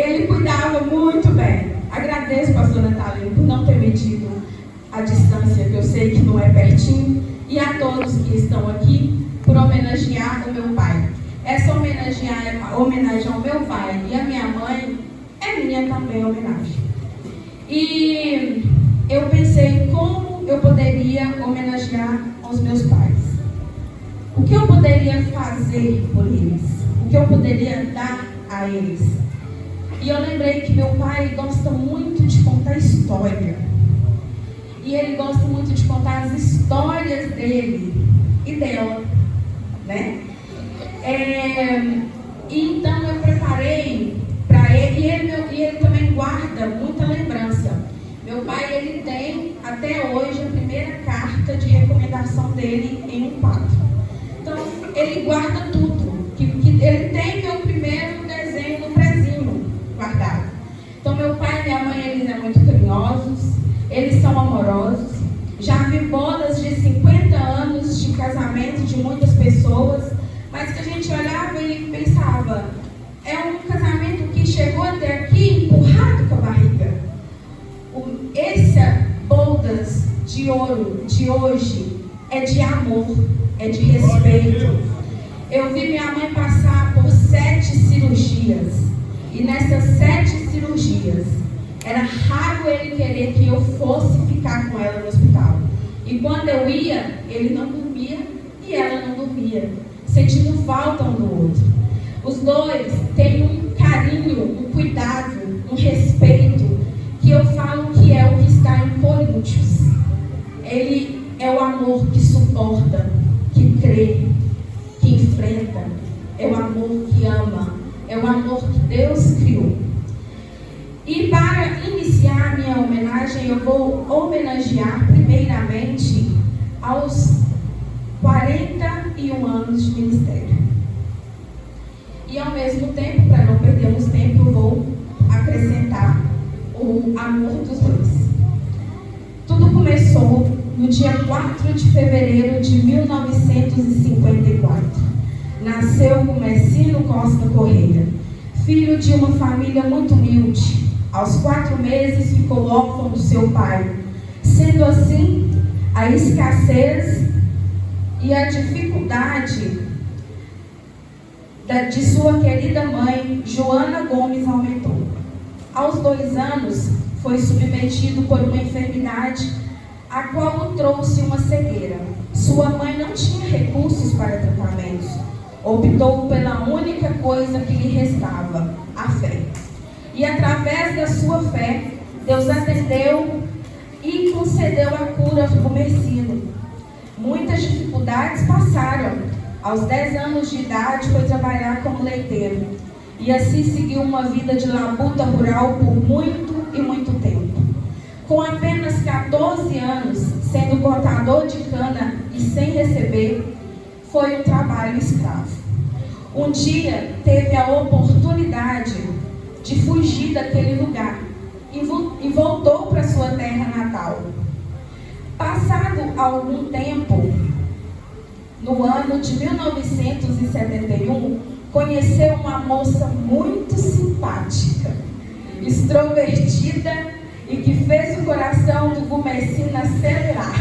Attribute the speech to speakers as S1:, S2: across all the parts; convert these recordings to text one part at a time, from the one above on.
S1: ele cuidava muito bem. Agradeço, pastor Natalino, por não ter medido a distância, que eu sei que não é pertinho, e a todos que estão aqui, por homenagear o meu pai. Essa homenagem ao meu pai e à minha mãe é minha também homenagem. E eu pensei como eu poderia homenagear os meus pais. O que eu poderia fazer por eles? O que eu poderia dar a eles? E eu lembrei que meu pai gosta muito de contar história. E ele gosta muito de contar as histórias dele e dela, né? Então eu preparei para ele, e ele também guarda muita lembrança. Meu pai, ele tem até hoje a primeira carta de recomendação dele em um quadro. Então ele guarda tudo, que ele tem meu primeiro desenho no prezinho guardado. Então meu pai e minha mãe, eles são muito carinhosos, eles são amorosos. Já vi bodas de 50 anos de casamento de muitas pessoas, mas que a gente olhava e pensava, é um casamento que chegou até aqui empurrado com a barriga. Essa bodas de ouro de hoje é de amor, é de respeito. Eu vi minha mãe passar por 7 cirurgias, e nessas 7 cirurgias era raro ele querer que eu fosse ficar com ela no hospital. E quando eu ia, ele não dormia e ela não dormia, sentindo falta um do outro. Os dois têm um carinho, um cuidado, um respeito, que eu falo que é o que está em Coríntios. Ele é o amor que suporta, que crê, que enfrenta. É o amor que ama, é o amor que Deus criou. E para iniciar minha homenagem, eu vou homenagear primeiramente aos 41 anos de ministério. E ao mesmo tempo, para não perdermos tempo, eu vou acrescentar o amor dos dois. Tudo começou no dia 4 de fevereiro de 1954. Nasceu Gumercino Costa Correia, filho de uma família muito humilde. Aos 4 meses ficou órfão do seu pai. Sendo assim, a escassez e a dificuldade de sua querida mãe, Joana Gomes, aumentou. Aos 2 anos, foi submetido por uma enfermidade, a qual o trouxe uma cegueira. Sua mãe não tinha recursos para tratamentos. Optou pela única coisa que lhe restava, a fé. E através da sua fé, Deus atendeu e concedeu a cura ao Gumercino. Muitas dificuldades passaram. Aos 10 anos de idade, foi trabalhar como leiteiro. E assim seguiu uma vida de labuta rural por muito e muito tempo. Com apenas 14 anos, sendo cortador de cana e sem receber, foi um trabalho escravo. Um dia teve a oportunidade de fugir daquele lugar e voltou para sua terra natal. Passado algum tempo, no ano de 1971, conheceu uma moça muito simpática, extrovertida e que fez o coração do Gumercino acelerar.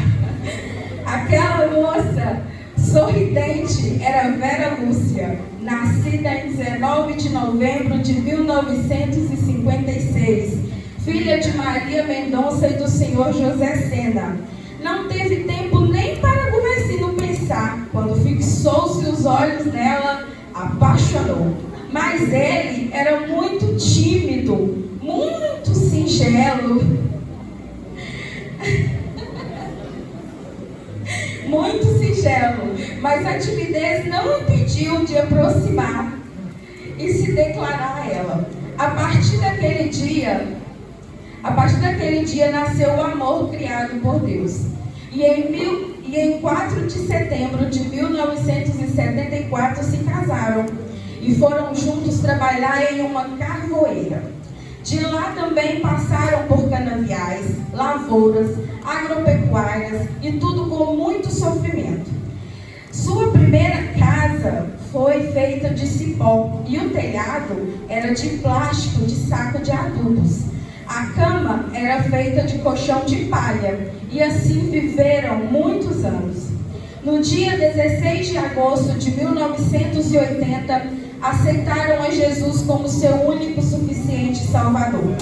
S1: Aquela moça sorridente era Vera Lúcia, nascida em 19 de novembro de 1956, filha de Maria Mendonça e do senhor José Sena. Não teve tempo nem para Gumercino pensar, quando fixou-se os olhos nela, apaixonou. Mas ele era muito tímido, muito singelo, muito singelo, mas a timidez não impediu de aproximar e se declarar a ela. A partir daquele dia nasceu o amor criado por Deus. E em 4 de setembro de 1974 se casaram e foram juntos trabalhar em uma carvoeira. De lá também passaram por canaviais, lavouras, agropecuárias e tudo com muito sofrimento. Sua primeira casa foi feita de cipó e o telhado era de plástico de saco de adubos. A cama era feita de colchão de palha e assim viveram muitos anos. No dia 16 de agosto de 1980, aceitaram a Jesus como seu único suficiente Salvador.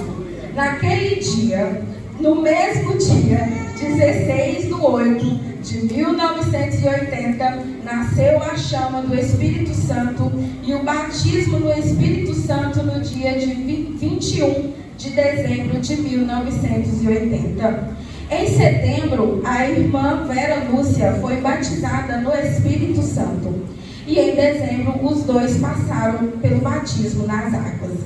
S1: Naquele dia, no mesmo dia, 16/8 de 1980, nasceu a chama do Espírito Santo e o batismo no Espírito Santo no dia de 21 de dezembro de 1980. Em setembro, a irmã Vera Lúcia foi batizada no Espírito Santo. E em dezembro, os dois passaram pelo batismo nas águas.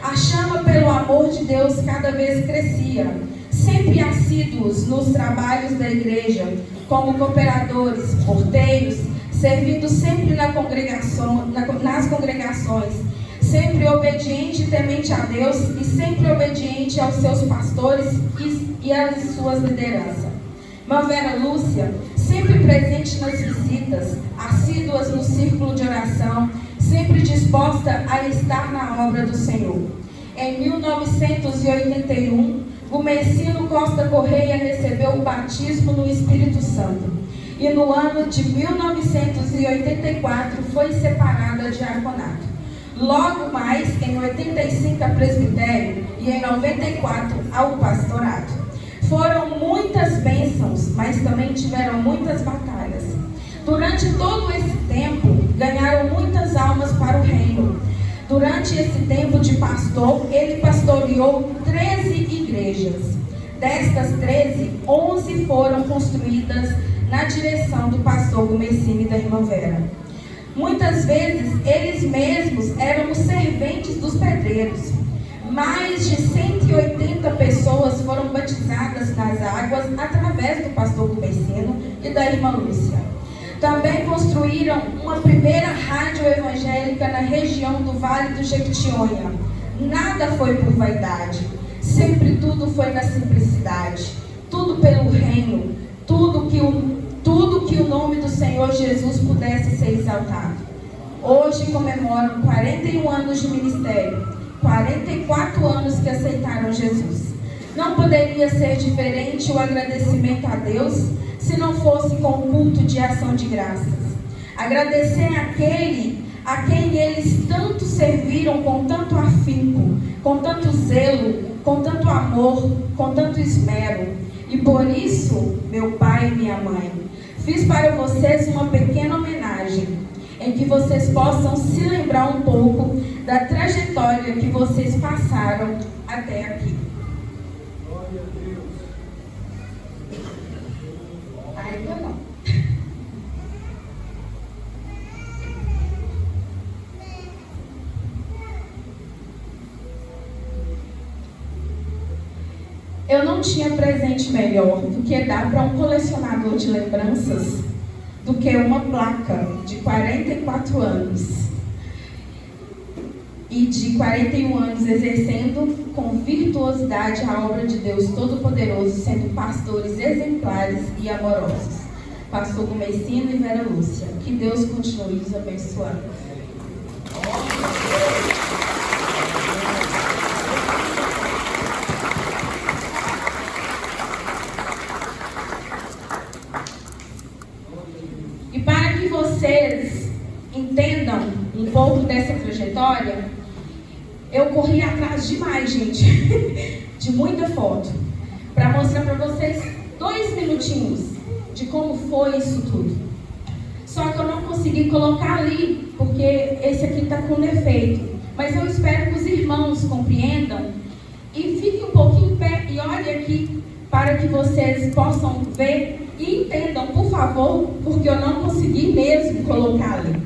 S1: A chama pelo amor de Deus cada vez crescia, sempre assíduos nos trabalhos da igreja, como cooperadores, porteiros, servindo sempre nas congregações, sempre obediente e temente a Deus e sempre obediente aos seus pastores e às suas lideranças. Irmã Vera Lúcia, sempre presente nas visitas, assíduas no círculo de oração, sempre disposta a estar na obra do Senhor. Em 1981, Gumecino Costa Correia recebeu o batismo no Espírito Santo. E no ano de 1984 foi separada de diaconato. Logo mais, em 85, a presbitério e em 94 ao pastorado. Foram muitas bênçãos, mas também tiveram muitas batalhas. Durante todo esse tempo, ganharam muitas almas para o reino. Durante esse tempo de pastor, ele pastoreou 13 igrejas. Destas 13, 11 foram construídas na direção do pastor Gumecino e da irmã Vera. Muitas vezes, eles mesmos eram os serventes dos pedreiros. Mais de 180 pessoas foram batizadas nas águas através do pastor Gumecino e da irmã Lúcia. Também construíram uma primeira rádio evangélica na região do Vale do Jequitinhonha. Nada foi por vaidade, sempre tudo foi na simplicidade, tudo pelo reino, tudo que o nome do Senhor Jesus pudesse ser exaltado. Hoje comemoram 41 anos de ministério, 44 anos que aceitaram Jesus. Não poderia ser diferente o agradecimento a Deus se não fosse com um culto de ação de graças. Agradecer àquele a quem eles tanto serviram com tanto afinco, com tanto zelo, com tanto amor, com tanto esmero. E por isso, meu pai e minha mãe, fiz para vocês uma pequena homenagem, em que vocês possam se lembrar um pouco da trajetória que vocês passaram até aqui.
S2: Glória a Deus.
S1: Ainda não. Eu não tinha presente melhor do que dar para um colecionador de lembranças do que uma placa de 44 anos e de 41 anos exercendo com virtuosidade a obra de Deus Todo-Poderoso, sendo pastores exemplares e amorosos. Pastor Gumecino e Vera Lúcia. Que Deus continue os abençoando. E para que vocês entendam um pouco dessa trajetória, eu corri atrás demais, gente, de muita foto, para mostrar para vocês 2 minutinhos de como foi isso tudo. Só que eu não consegui colocar ali, porque esse aqui está com defeito. Mas eu espero que os irmãos compreendam e fiquem um pouquinho em pé e olhem aqui para que vocês possam ver e entendam, por favor, porque eu não consegui mesmo colocar ali.